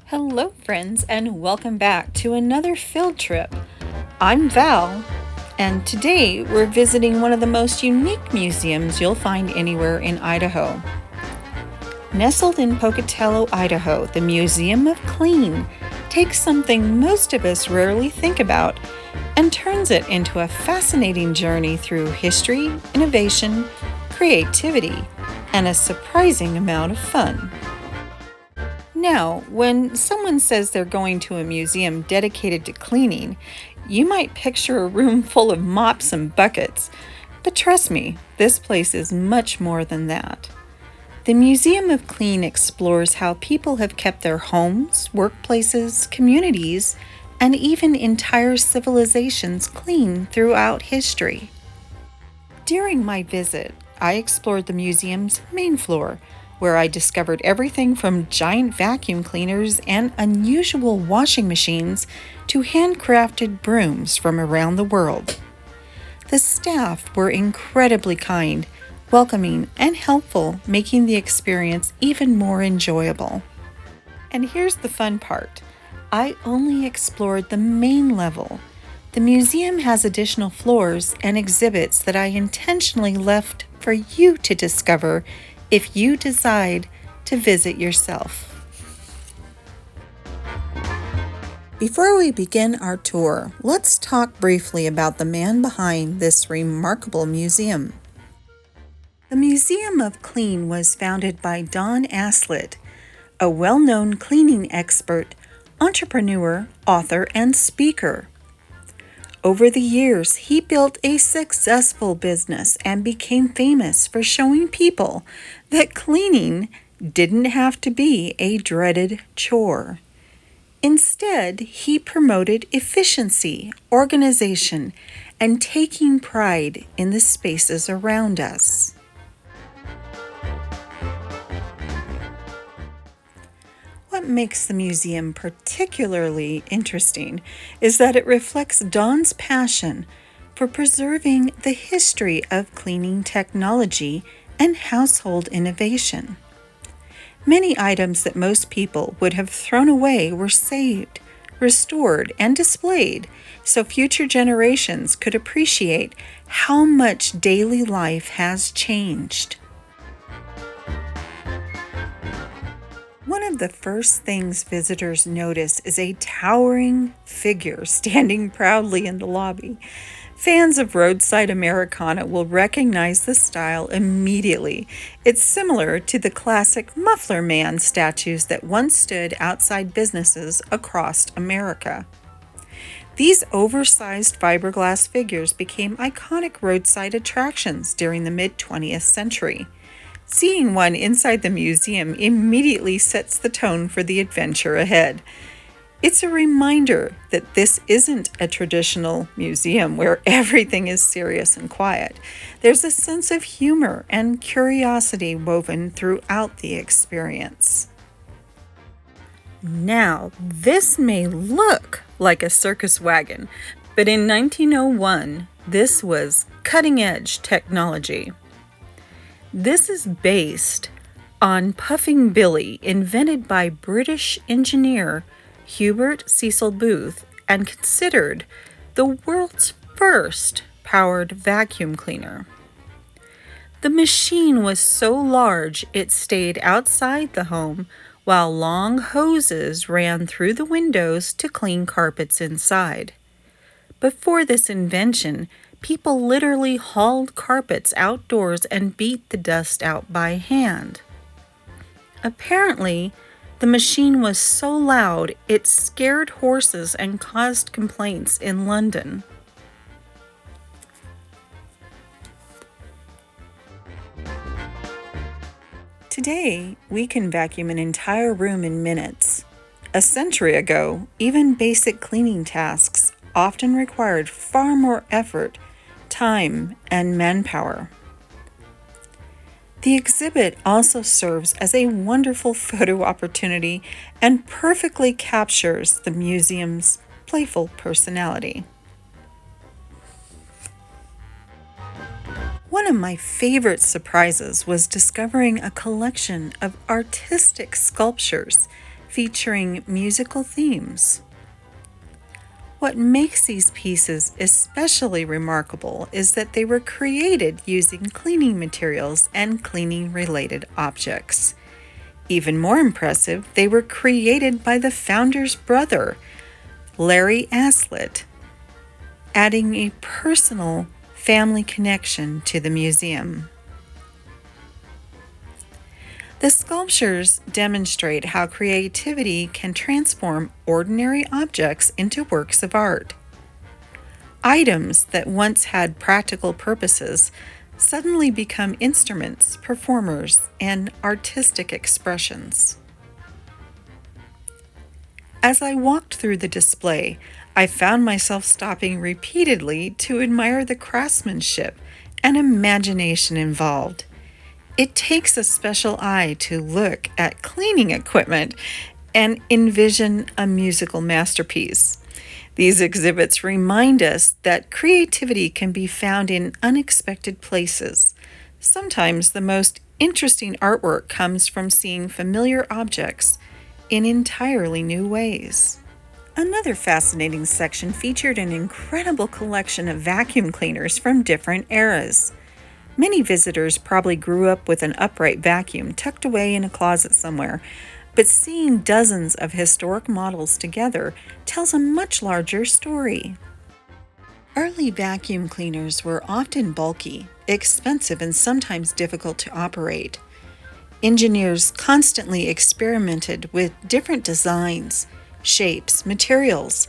Hello, friends, and welcome back to another field trip. I'm Val, and today we're visiting one of the most unique museums you'll find anywhere in Idaho. Nestled in Pocatello, Idaho, the Museum of Clean takes something most of us rarely think about and turns it into a fascinating journey through history, innovation, creativity, and a surprising amount of fun. Now, when someone says they're going to a museum dedicated to cleaning, you might picture a room full of mops and buckets. But trust me, this place is much more than that. The Museum of Clean explores how people have kept their homes, workplaces, communities, and even entire civilizations clean throughout history. During my visit, I explored the museum's main floor, where I discovered everything from giant vacuum cleaners and unusual washing machines to handcrafted brooms from around the world. The staff were incredibly kind, welcoming, and helpful, making the experience even more enjoyable. And here's the fun part. I only explored the main level. The museum has additional floors and exhibits that I intentionally left for you to discover if you decide to visit yourself. Before we begin our tour, let's talk briefly about the man behind this remarkable museum. The Museum of Clean was founded by Don Aslett, a well-known cleaning expert, entrepreneur, author, and speaker. Over the years, he built a successful business and became famous for showing people that cleaning didn't have to be a dreaded chore. Instead, he promoted efficiency, organization, and taking pride in the spaces around us. What makes the museum particularly interesting is that it reflects Don's passion for preserving the history of cleaning technology and household innovation. Many items that most people would have thrown away were saved, restored, and displayed so future generations could appreciate how much daily life has changed. One of the first things visitors notice is a towering figure standing proudly in the lobby. Fans of roadside Americana will recognize the style immediately. It's similar to the classic Muffler Man statues that once stood outside businesses across America. These oversized fiberglass figures became iconic roadside attractions during the mid-20th century. Seeing one inside the museum immediately sets the tone for the adventure ahead. It's a reminder that this isn't a traditional museum where everything is serious and quiet. There's a sense of humor and curiosity woven throughout the experience. Now, this may look like a circus wagon, but in 1901, this was cutting-edge technology. This is based on Puffing Billy, invented by British engineer Hubert Cecil Booth and considered the world's first powered vacuum cleaner. The machine was so large it stayed outside the home while long hoses ran through the windows to clean carpets inside. Before this invention, people literally hauled carpets outdoors and beat the dust out by hand. Apparently, the machine was so loud it scared horses and caused complaints in London. Today, we can vacuum an entire room in minutes. A century ago, even basic cleaning tasks often required far more effort, time, and manpower. The exhibit also serves as a wonderful photo opportunity and perfectly captures the museum's playful personality. One of my favorite surprises was discovering a collection of artistic sculptures featuring musical themes. What makes these pieces especially remarkable is that they were created using cleaning materials and cleaning-related objects. Even more impressive, they were created by the founder's brother, Larry Aslett, adding a personal family connection to the museum. The sculptures demonstrate how creativity can transform ordinary objects into works of art. Items that once had practical purposes suddenly become instruments, performers, and artistic expressions. As I walked through the display, I found myself stopping repeatedly to admire the craftsmanship and imagination involved. It takes a special eye to look at cleaning equipment and envision a musical masterpiece. These exhibits remind us that creativity can be found in unexpected places. Sometimes the most interesting artwork comes from seeing familiar objects in entirely new ways. Another fascinating section featured an incredible collection of vacuum cleaners from different eras. Many visitors probably grew up with an upright vacuum tucked away in a closet somewhere, but seeing dozens of historic models together tells a much larger story. Early vacuum cleaners were often bulky, expensive, and sometimes difficult to operate. Engineers constantly experimented with different designs, shapes, materials,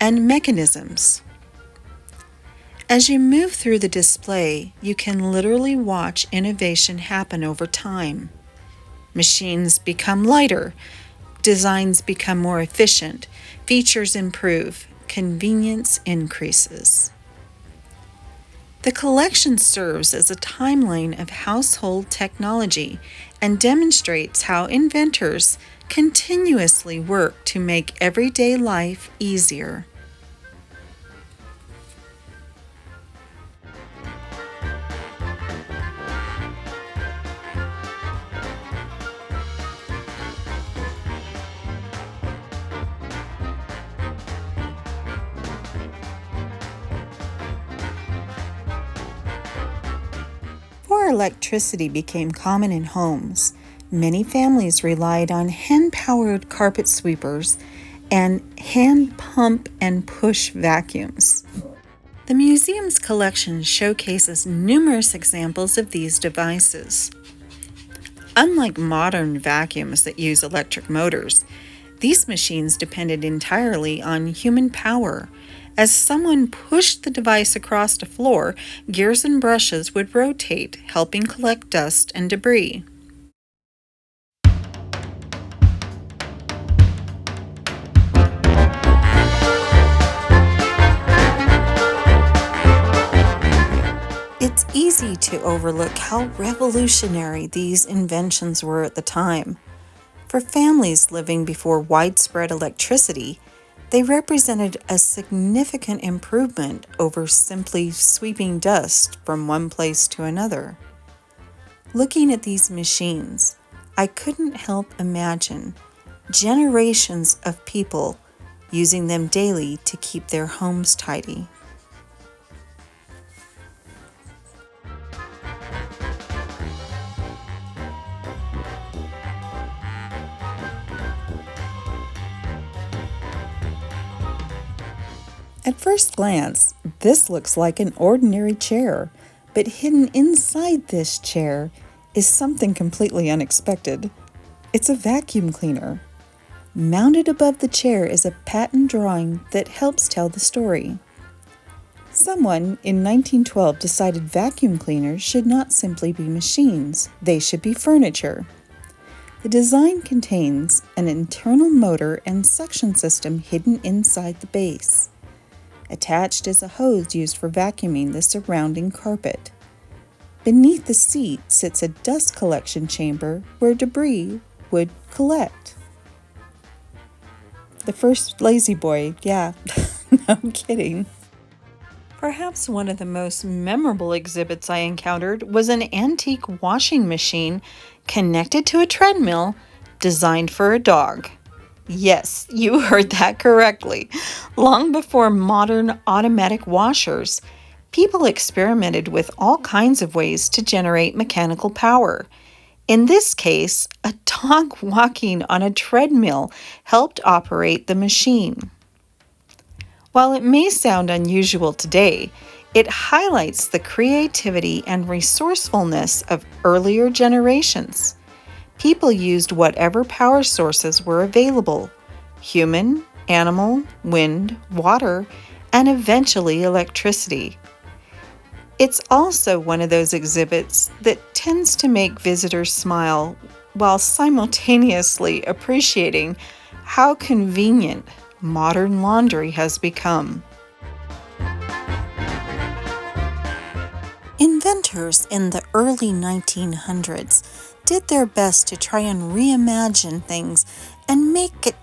and mechanisms. As you move through the display, you can literally watch innovation happen over time. Machines become lighter, designs become more efficient, features improve, convenience increases. The collection serves as a timeline of household technology and demonstrates how inventors continuously work to make everyday life easier. Before electricity became common in homes, many families relied on hand-powered carpet sweepers and hand pump and push vacuums. The museum's collection showcases numerous examples of these devices. Unlike modern vacuums that use electric motors, these machines depended entirely on human power. As someone pushed the device across the floor, gears and brushes would rotate, helping collect dust and debris. It's easy to overlook how revolutionary these inventions were at the time. For families living before widespread electricity, they represented a significant improvement over simply sweeping dust from one place to another. Looking at these machines, I couldn't help imagine generations of people using them daily to keep their homes tidy. At first glance, this looks like an ordinary chair, but hidden inside this chair is something completely unexpected. It's a vacuum cleaner. Mounted above the chair is a patent drawing that helps tell the story. Someone in 1912 decided vacuum cleaners should not simply be machines, they should be furniture. The design contains an internal motor and suction system hidden inside the base. Attached is a hose used for vacuuming the surrounding carpet. Beneath the seat sits a dust collection chamber where debris would collect. The first lazy boy, yeah, no kidding. Perhaps one of the most memorable exhibits I encountered was an antique washing machine connected to a treadmill designed for a dog. Yes, you heard that correctly. Long before modern automatic washers, people experimented with all kinds of ways to generate mechanical power. In this case, a dog walking on a treadmill helped operate the machine. While it may sound unusual today, it highlights the creativity and resourcefulness of earlier generations. People used whatever power sources were available: human, animal, wind, water, and eventually electricity. It's also one of those exhibits that tends to make visitors smile while simultaneously appreciating how convenient modern laundry has become. Inventors in the early 1900s did their best to try and reimagine things and make it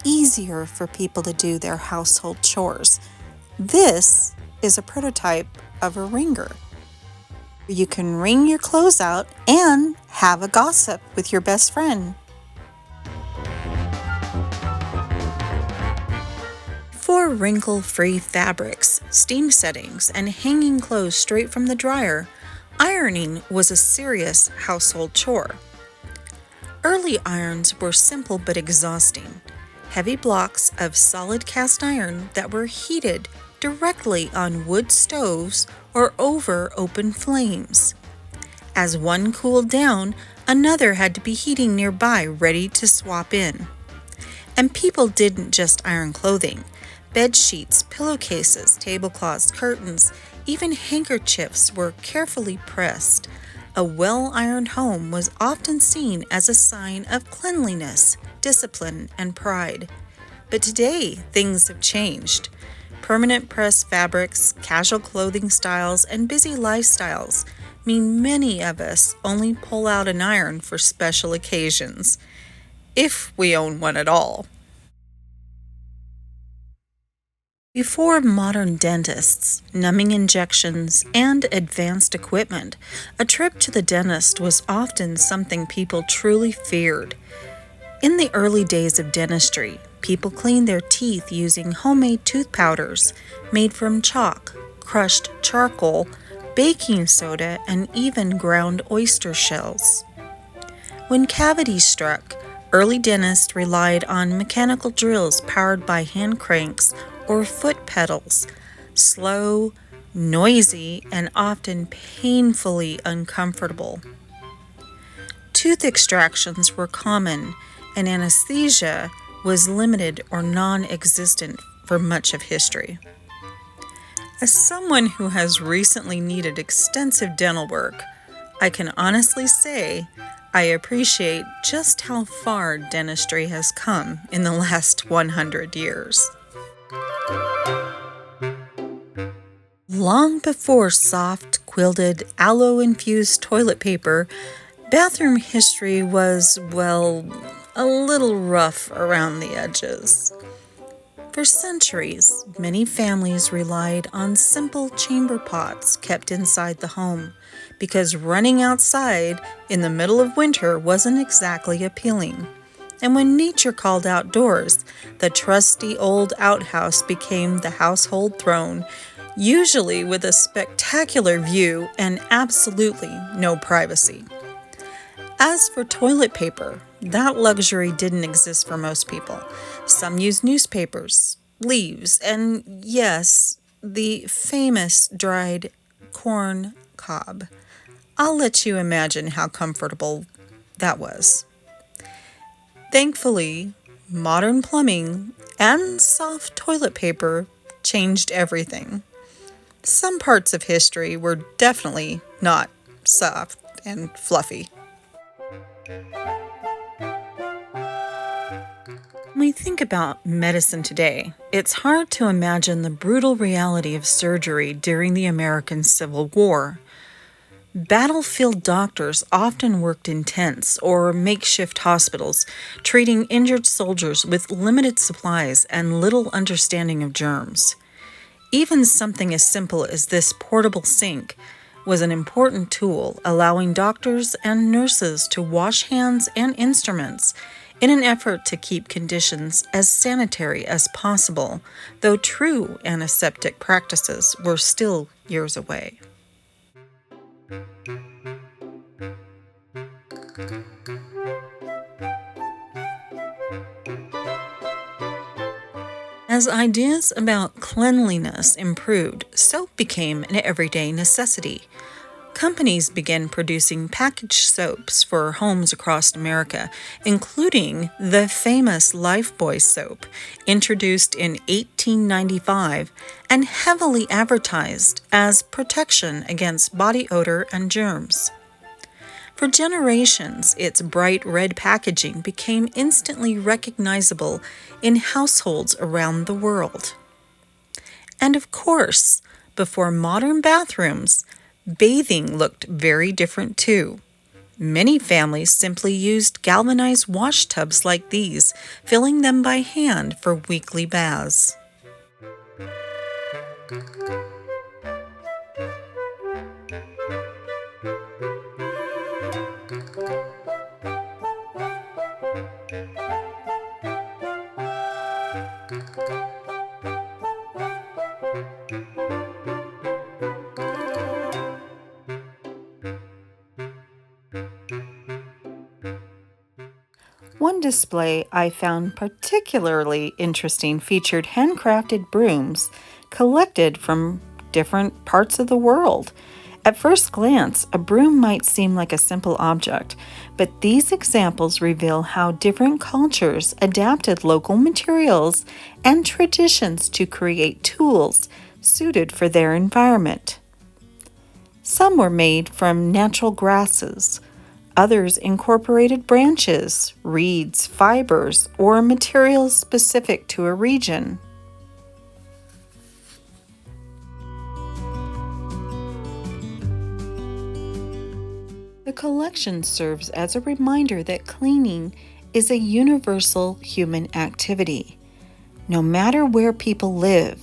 easier for people to do their household chores. This is a prototype of a wringer. You can wring your clothes out and have a gossip with your best friend. For wrinkle-free fabrics, steam settings, and hanging clothes straight from the dryer, ironing was a serious household chore. Early irons were simple but exhausting. Heavy blocks of solid cast iron that were heated directly on wood stoves or over open flames. As one cooled down, another had to be heating nearby, ready to swap in. And people didn't just iron clothing. Bed sheets, pillowcases, tablecloths, curtains, even handkerchiefs were carefully pressed. A well-ironed home was often seen as a sign of cleanliness, discipline, and pride. But today, things have changed. Permanent press fabrics, casual clothing styles, and busy lifestyles mean many of us only pull out an iron for special occasions, if we own one at all. Before modern dentists, numbing injections, and advanced equipment, a trip to the dentist was often something people truly feared. In the early days of dentistry, people cleaned their teeth using homemade tooth powders made from chalk, crushed charcoal, baking soda, and even ground oyster shells. When cavities struck, early dentists relied on mechanical drills powered by hand cranks or foot pedals, slow, noisy, and often painfully uncomfortable. Tooth extractions were common, and anesthesia was limited or non-existent for much of history. As someone who has recently needed extensive dental work, I can honestly say I appreciate just how far dentistry has come in the last 100 years. Long before soft, quilted, aloe-infused toilet paper, bathroom history was, well, a little rough around the edges. For centuries, many families relied on simple chamber pots kept inside the home because running outside in the middle of winter wasn't exactly appealing. And when nature called outdoors, the trusty old outhouse became the household throne, usually with a spectacular view and absolutely no privacy. As for toilet paper, that luxury didn't exist for most people. Some used newspapers, leaves, and yes, the famous dried corn cob. I'll let you imagine how comfortable that was. Thankfully, modern plumbing and soft toilet paper changed everything. Some parts of history were definitely not soft and fluffy. When we think about medicine today, it's hard to imagine the brutal reality of surgery during the American Civil War. Battlefield doctors often worked in tents or makeshift hospitals, treating injured soldiers with limited supplies and little understanding of germs. Even something as simple as this portable sink was an important tool, allowing doctors and nurses to wash hands and instruments in an effort to keep conditions as sanitary as possible, though true antiseptic practices were still years away. As ideas about cleanliness improved, soap became an everyday necessity. Companies began producing packaged soaps for homes across America, including the famous Lifebuoy soap, introduced in 1895 and heavily advertised as protection against body odor and germs. For generations, its bright red packaging became instantly recognizable in households around the world. And of course, before modern bathrooms, bathing looked very different too. Many families simply used galvanized wash tubs like these, filling them by hand for weekly baths. One display I found particularly interesting featured handcrafted brooms collected from different parts of the world. At first glance, a broom might seem like a simple object, but these examples reveal how different cultures adapted local materials and traditions to create tools suited for their environment. Some were made from natural grasses. Others incorporated branches, reeds, fibers, or materials specific to a region. The collection serves as a reminder that cleaning is a universal human activity. No matter where people live,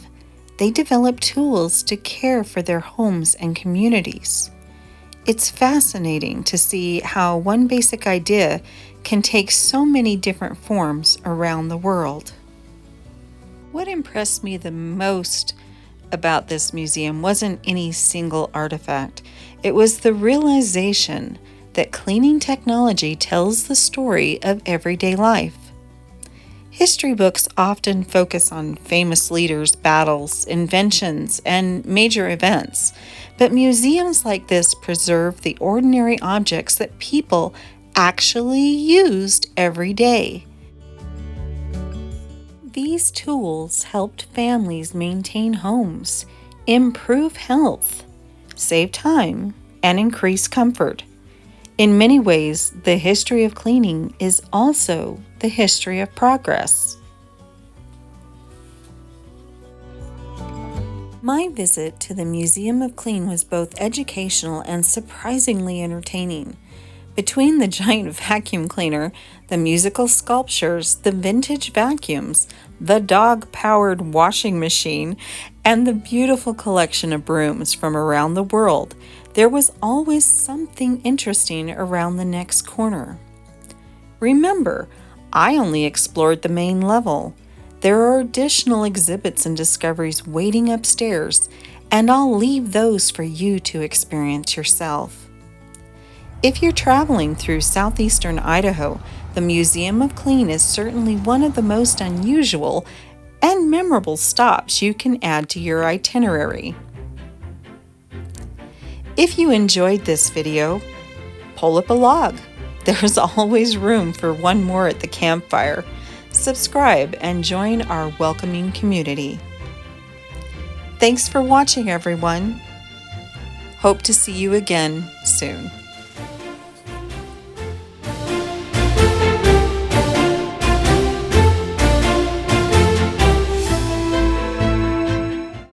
they develop tools to care for their homes and communities. It's fascinating to see how one basic idea can take so many different forms around the world. What impressed me the most about this museum wasn't any single artifact. It was the realization that cleaning technology tells the story of everyday life. History books often focus on famous leaders, battles, inventions, and major events, but museums like this preserve the ordinary objects that people actually used every day. These tools helped families maintain homes, improve health, save time, and increase comfort. In many ways, the history of cleaning is also the history of progress. My visit to the Museum of Clean was both educational and surprisingly entertaining. Between the giant vacuum cleaner, the musical sculptures, the vintage vacuums, the dog-powered washing machine, and the beautiful collection of brooms from around the world, there was always something interesting around the next corner. Remember, I only explored the main level. There are additional exhibits and discoveries waiting upstairs, and I'll leave those for you to experience yourself. If you're traveling through southeastern Idaho, the Museum of Clean is certainly one of the most unusual and memorable stops you can add to your itinerary. If you enjoyed this video, pull up a log. There's always room for one more at the campfire. Subscribe and join our welcoming community. Thanks for watching, everyone. Hope to see you again soon.